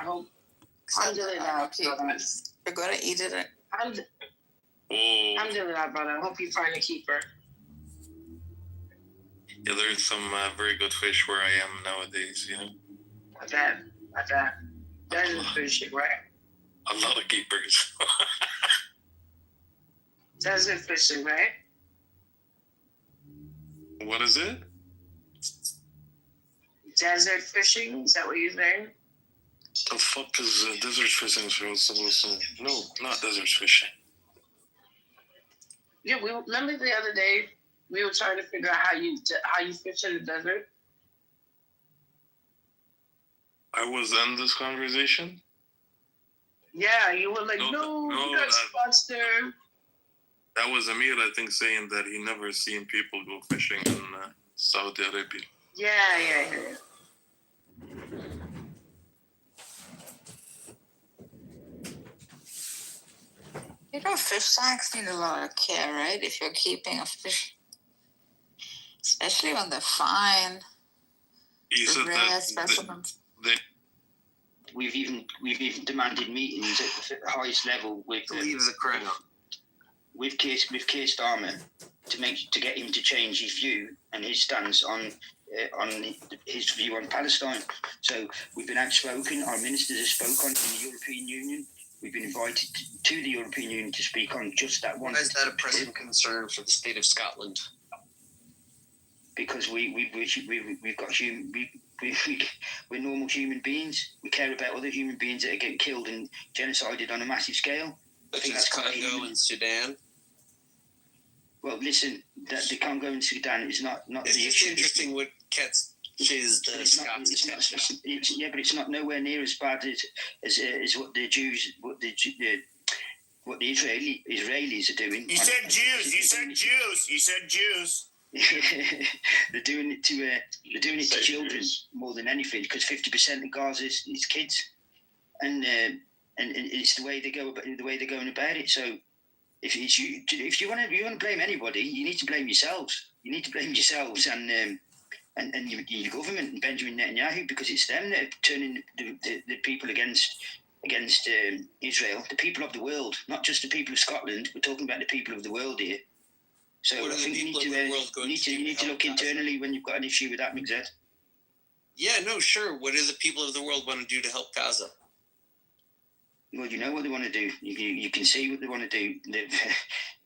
hope. Alhamdulillah, We're going to eat it. Alhamdulillah, brother. I hope you find a keeper. Yeah, there's some very good fish where I am nowadays, you know. Not that. That is fishing, right? A lot of keepers. Desert fishing, right? What is it? Desert fishing? Is that what you're saying? The fuck is desert fishing supposed to? No, not desert fishing. Yeah, we remember the other day we were trying to figure out how you fish in the desert. I was in this conversation. Yeah, you were like, no you got spots there. That was Amir, I think, saying that he never seen people go fishing in Saudi Arabia. Yeah. You know, fish tanks need a lot of care, right? If you're keeping a fish, especially when they're fine. He said rare specimens. We've even demanded meetings at the highest level with the crown. With Keir Starmer to get him to change his view and his stance on his view on Palestine. So we've been outspoken. Our ministers have spoken in the European Union. We've been invited to the European Union to speak on just that one. Why is that a pressing concern for the state of Scotland? Because we've got we're normal human beings. We care about other human beings that are getting killed and genocided on a massive scale. Such as Congo and Sudan. Well, listen, the Congo and Sudan is not it's the just issue. Interesting what catches the Scots' attention. Yeah, but it's not nowhere near as bad as what the Jews, what the Israelis are doing. You said Jews. They're doing it to children more than anything, because 50% of Gaza is kids, and it's the way they're going about it. So if you want to blame anybody, you need to blame yourselves. You need to blame yourselves and your government and Benjamin Netanyahu, because it's them that are turning the people against Israel, the people of the world, not just the people of Scotland. We're talking about the people of the world here. So I think you need to look internally when you've got an issue with that, Mixed. Yeah, no, sure. What do the people of the world want to do to help Gaza? Well, you know what they want to do. You can see what they want to do.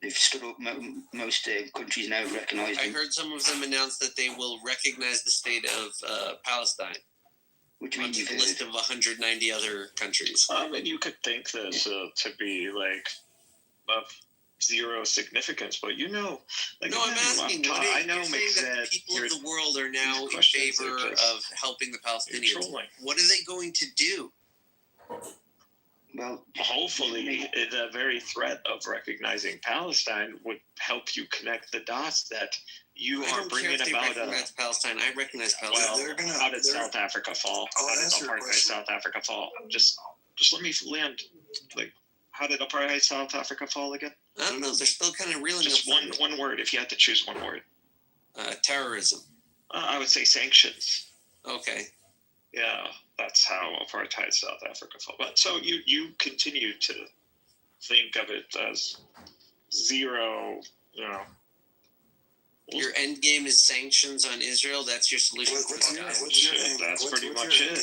They've stood up. Most countries now have recognised them. I heard some of them announce that they will recognise the state of Palestine. Which means the list of 190 other countries. And you could think this to be like of zero significance, but No, I'm asking. I know that the people of the world are now in favor of helping the Palestinians. What are they going to do? Well, hopefully, the very threat of recognizing Palestine would help you connect the dots that you are bringing about. Palestine. I recognize Palestine. Well, how did South Africa fall? How did apartheid South Africa fall? Just let me land. Like, how did apartheid South Africa fall again? I don't know. They're still kind of reeling. Just one word. If you had to choose one word. Terrorism. I would say sanctions. Okay. Yeah, that's how apartheid South Africa fell. But so you continue to think of it as zero, Your end game is sanctions on Israel. That's your solution. What's your end? That's pretty much it.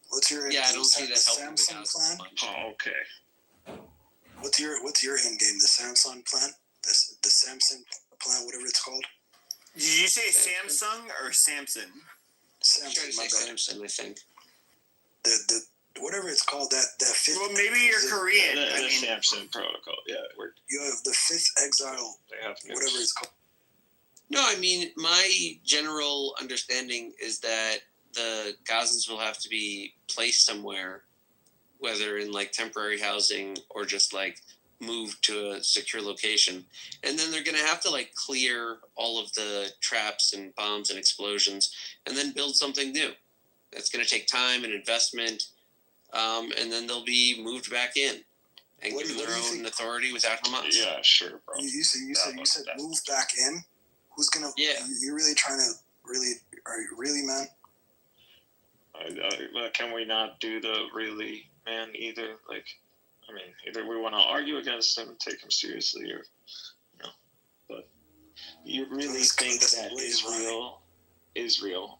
What's your end? Yeah, I don't see that helping the Samsung plan. Oh, okay. What's your end game? The Samsung plan? The Samsung plan, whatever it's called. Did you say Samsung or Samson? Samsung, my bad. Samsung, I think. The whatever it's called, that fifth. Well, maybe you're Korean. The Samson protocol. Yeah, you have the fifth exile. They have whatever it's called. No, I mean, my general understanding is that the Gazans will have to be placed somewhere, whether in like temporary housing or just like moved to a secure location. And then they're going to have to like clear all of the traps and bombs and explosions and then build something new. That's going to take time and investment. And then they'll be moved back in and given their own authority without Hamas. Yeah, sure, bro. You said move back in? Who's going to... Yeah. You're really trying to... Are you really, man? Can we not do the really man either? Like, I mean, either we want to argue against him, take him seriously, or but you really think that Israel,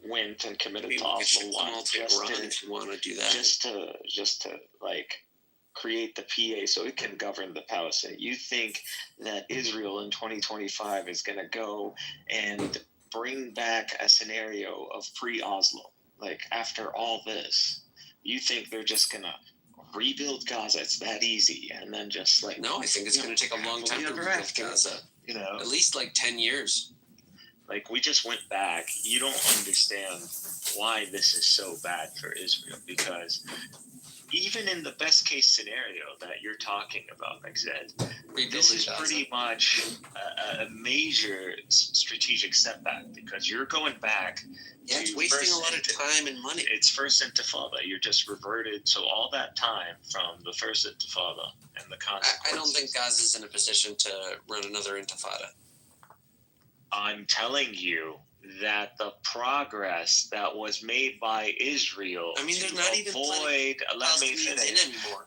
went and committed Maybe to we should Oslo come all one take Iran if you want to do that. just to like create the PA so it can govern the Palestine. You think that Israel in 2025 is going to go and bring back a scenario of pre-Oslo? Like, after all this, you think they're just going to rebuild Gaza? It's that easy, and then just like No, I think it's going to take a long time to rebuild Gaza. At least like 10 years. Like, we just went back. You don't understand why this is so bad for Israel, because even in the best case scenario that you're talking about, like Zed, this is pretty much a major strategic setback, because you're going back. Yeah, it's wasting a lot of time and money. It's first intifada. You're just reverted. So all that time from the first intifada and the consequences. I don't think Gaza's in a position to run another intifada. I'm telling you that the progress that was made by Israel there's not even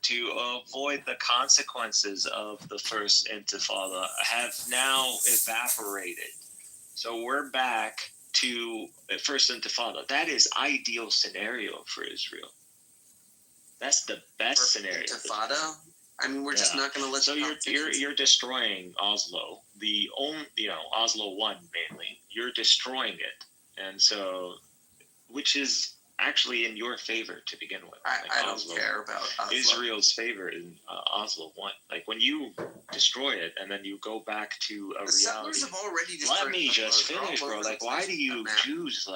to avoid the consequences of the first intifada have now evaporated. So we're back to first intifada. That is ideal scenario for Israel. That's the best scenario. Intifada? We're just not going to let. So you're destroying Oslo. The only Oslo 1 mainly. You're destroying it, and so which is actually in your favor to begin with. I don't care about Oslo. Israel's favor in Oslo 1. Like, when you destroy it and then you go back to a reality. Settlers have already destroyed. Let me just finish, bro. Like, why do you Jews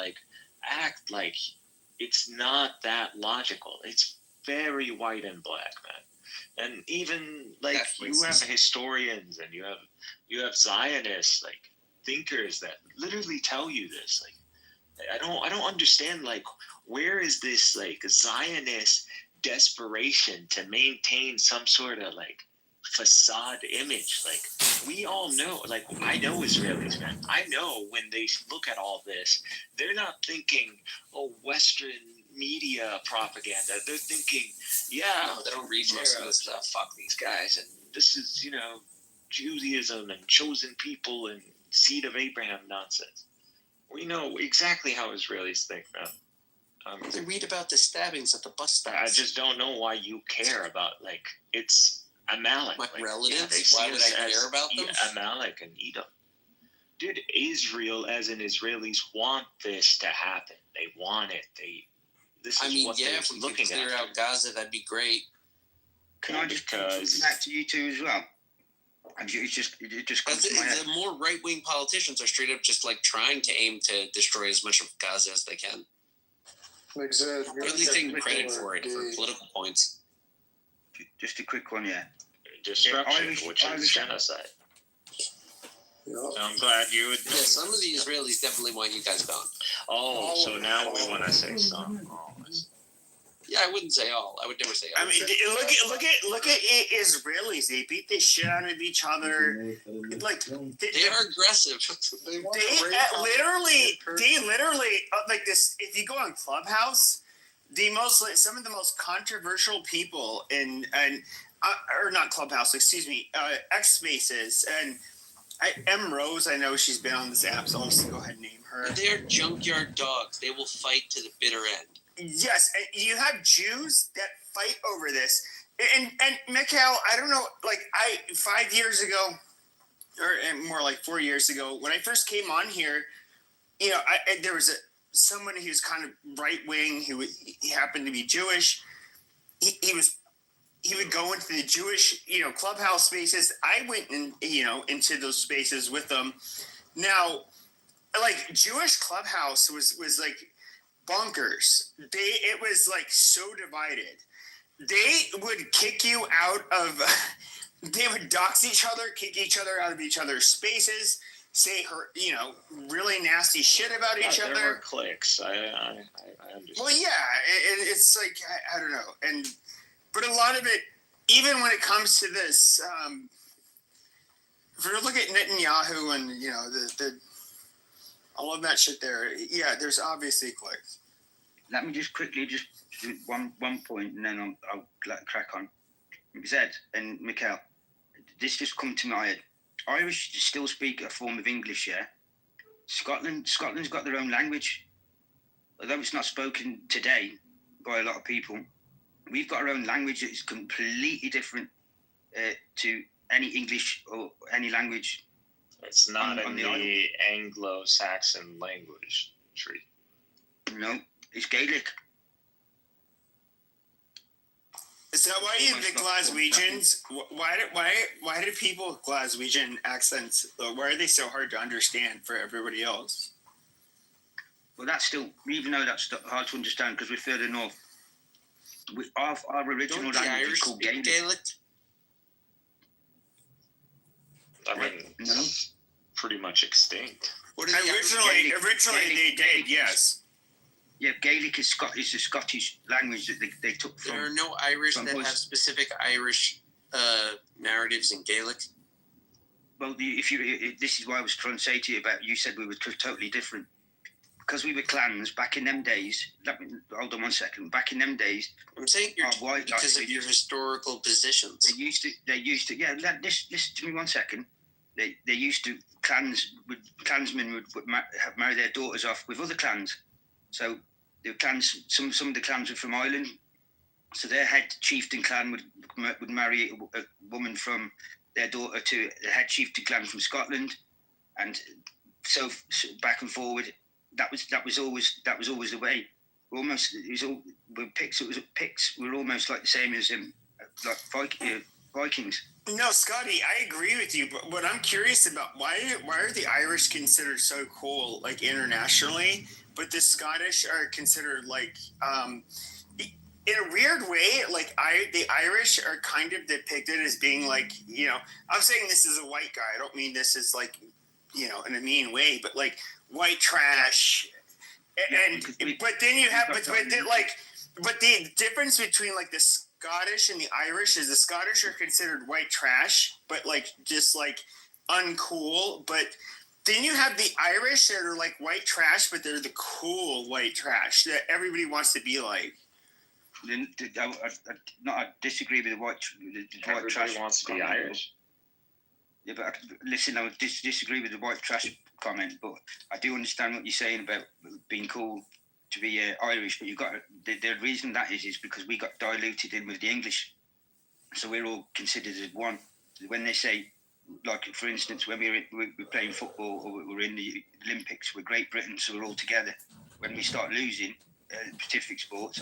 act like it's not that logical? It's very white and black, man. And even you have historians and you have Zionists, thinkers that literally tell you this. I don't understand, where is this Zionist desperation to maintain some sort of facade image? We all know, I know Israelis, man. I know when they look at all this, they're not thinking, Western media propaganda. They're thinking, no, they don't read most of this stuff. Fuck these guys, and this is Judaism and chosen people and seed of Abraham nonsense. We know exactly how Israelis think, man. They read about the stabbings at the bus stops. I just don't know why you care about it's Amalek. My relatives. Why would I care about them? Amalek and Edom. Dude, Israel, as in Israelis, want this to happen. They want it. This is what they're if we looking could clear at. out Gaza, that'd be great. Can I just back to you two as well? And it just comes to my head. The more right-wing politicians are straight up just trying to aim to destroy as much of Gaza as they can. Exactly. Or at least taking credit for it for political points. Just a quick one, yeah. Destruction, which is genocide. Yeah. I'm glad you would. Yeah, some of the Israelis definitely want you guys gone. So now we want to say some. Yeah, I wouldn't say all. I would never say all. Look at Israelis. They beat the shit out of each other. They are aggressive. They literally this. If you go on Clubhouse, some of the most controversial people or not Clubhouse, excuse me, X Spaces and M Rose. I know she's been on this app, so I'll just go ahead and name her. They're junkyard dogs. They will fight to the bitter end. Yes, and you have Jews that fight over this, and Mikhail, I don't know, 5 years ago, or more like 4 years ago, when I first came on here, there was someone who was kind of right wing, he happened to be Jewish. He would go into the Jewish, Clubhouse spaces. I went into those spaces with them. Now, Jewish Clubhouse was bonkers. It was so divided. They would kick you out of. They would dox each other, kick each other out of each other's spaces, say really nasty shit about each other. There were cliques. I understand. Well, yeah, it's I don't know, but a lot of it, even when it comes to this, if you look at Netanyahu and the all of that shit there, yeah, there's obviously cliques. let me just quickly do one point, and then I'll crack on. Zed and Mikhail, this just come to my head. Irish still speak a form of English, yeah. Scotland's got their own language, although it's not spoken today by a lot of people. We've got our own language that is completely different to any English or any language. It's not in the Anglo-Saxon language tree. No, it's Gaelic. So why do the Glaswegians? Why do people with Glaswegian accents? Why are they so hard to understand for everybody else? Well, that's still, even though that's hard to understand because we're further north. Our original language is called Gaelic. I mean, No. pretty much extinct. What is Originally they did, yes. Yeah, Gaelic is a Scottish language that they took from. There are no Irish that us. have specific Irish narratives in Gaelic. Well, this is why I was trying to say to you about. You said we were totally different because we were clans back in them days. Hold on one second. Back in them days, I'm saying you're white, because of your historical positions. They used to. Yeah, listen to me one second. They used to clansmen would marry their daughters off with other clans. So the clans, some of the clans were from Ireland. So their head chieftain clan would marry a woman from their daughter to the head chieftain clan from Scotland, and so back and forward. That was always the way. Almost it was all with Picts. We're almost like the same as like Vikings. No, Scotty, I agree with you. But what I'm curious about, why are the Irish considered so cool, like internationally, but the Scottish are considered like, in a weird way, like the Irish are kind of depicted as being like, I'm saying this as a white guy. I don't mean this as like, in a mean way, but like white trash. But then you have, but the difference between like the Scottish and the Irish is the Scottish are considered white trash, but like just like uncool. But then you have the Irish that are like white trash, but they're the cool white trash that everybody wants to be like. I disagree with the white trash. Everybody wants to be Irish. Yeah, but listen, I would disagree with the white trash comment, but I do understand what you're saying about being cool to be Irish. But you've got the reason that is because we got diluted in with the English, so we're all considered as one. When they say, like for instance, when we're playing football or we're in the Olympics, we're Great Britain, so we're all together. When we start losing specific sports,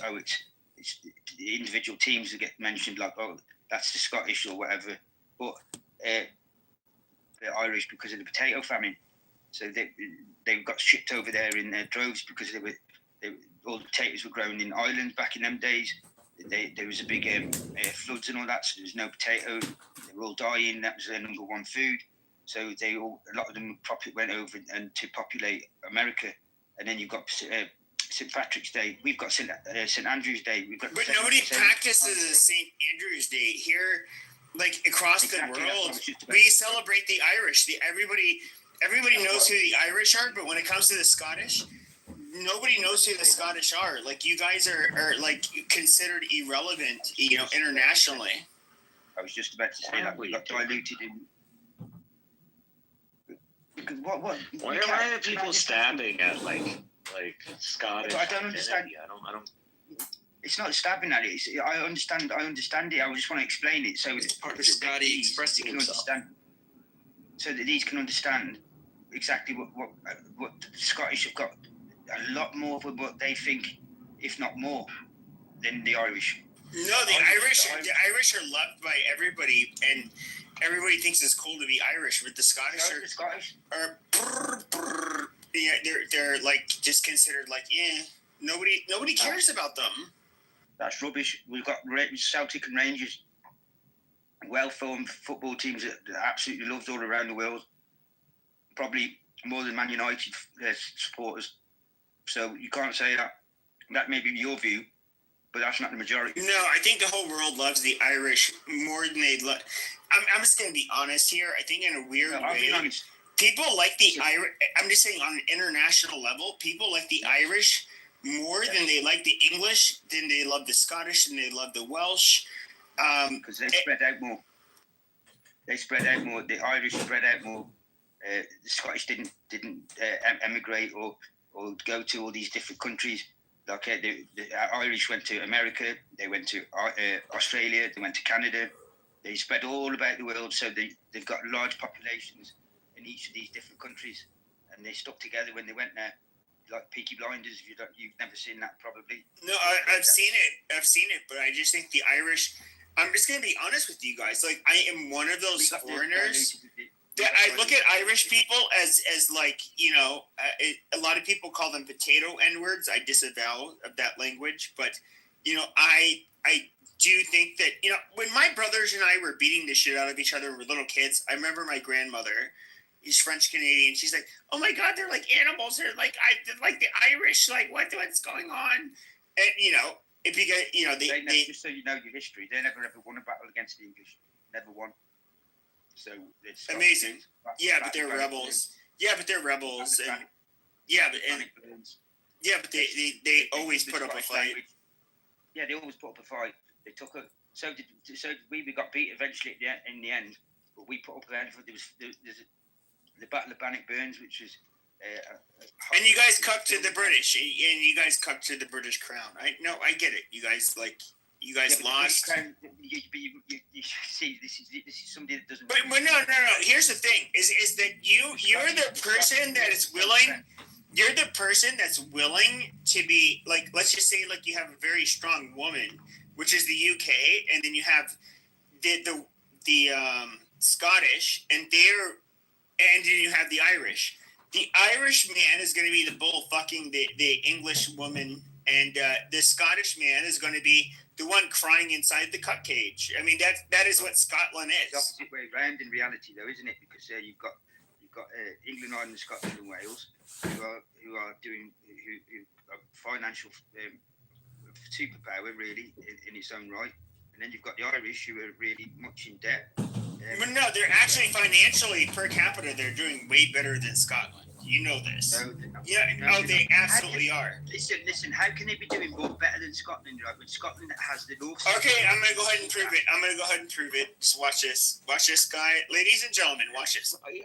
it's the individual teams that get mentioned, like that's the Scottish or whatever, but they're Irish because of the potato famine. So they got shipped over there in their droves because all the potatoes were grown in Ireland back in them days. There was a big floods and all that, so there was no potato. They were all dying. That was their number one food. So a lot of them went over and to populate America. And then you've got St. Patrick's Day. We've got St. Andrew's Day. But nobody practices St. Andrew's Day here. Like across the world, we celebrate the Irish. Everybody knows who the Irish are, but when it comes to the Scottish, nobody knows who the Scottish are. Like you guys are like considered irrelevant, internationally. I was just about to say that we got diluted in. What? Why are people stabbing at like Scottish? I don't understand. I don't. It's not stabbing at it. I understand it. I just want to explain it so it's part of Scotty expressing himself. So that these can understand exactly what the Scottish have got a lot more of what they think, if not more, than the Irish. No, the Irish are loved by everybody, and everybody thinks it's cool to be Irish. But the Scottish are yeah, they're like just considered like nobody cares about them. That's rubbish. We've got Celtic and Rangers, well-formed football teams that are absolutely loved all around the world. Probably more than Man United supporters. So you can't say that. That may be your view, but that's not the majority. No, I think the whole world loves the Irish more than they love. I'm just going to be honest here. I think in a weird way, people like the Irish. I'm just saying on an international level, people like the Irish more than they like the English, then they love the Scottish, and they love the Welsh. Because they spread out more. They spread out more. The Irish spread out more. The Scottish didn't emigrate or go to all these different countries. Like the Irish went to America, they went to Australia, they went to Canada. They spread all about the world, so they've got large populations in each of these different countries, and they stuck together when they went there. Like Peaky Blinders, you've never seen that probably. No, I've seen it, but I just think the Irish. I'm just gonna be honest with you guys. Like, I am one of those foreigners that I look at Irish people as like, you know, a lot of people call them potato N-words. I disavow of that language, but you know, I do think that, you know, when my brothers and I were beating the shit out of each other when we were little kids, I remember my grandmother. He's French Canadian. She's like, "Oh my God, they're like animals. They're like the Irish. Like, what's going on?" And you know, if you get, you know, they just so you know your history, they never ever won a battle against the English. Never won. So it's amazing. Yeah, but they're rebels. Yeah, but they're rebels. And yeah, but they always put up a fight. Yeah, they always put up a fight. They took a so did we got beat eventually in the end, but we put up an effort. There's the Battle of Bannockburns, which was and you guys cucked to the British, and you guys cucked to the British crown. I get it. You guys lost. Crown, you see, this is somebody that doesn't. But no. Here's the thing: is that you're the person that is willing. You're the person that's willing to be like. Let's just say, like, you have a very strong woman, which is the UK, and then you have the Scottish, and then you have the Irish. The Irish man is going to be the bull fucking the English woman, and the Scottish man is going to be the one crying inside the cut cage. I mean, that is what Scotland is. It's the opposite way around in reality, though, isn't it? Because you've got England, Ireland, Scotland, and Wales, who are financial superpower really in its own right, and then you've got the Irish, who are really much in debt. But no, they're actually financially per capita, they're doing way better than Scotland. You know this. No, they absolutely are. Listen. How can they be doing more better than Scotland? Right, when Scotland has the North. Okay, I'm gonna go ahead and prove it. Just watch this. Watch this, guy, ladies and gentlemen. Watch this.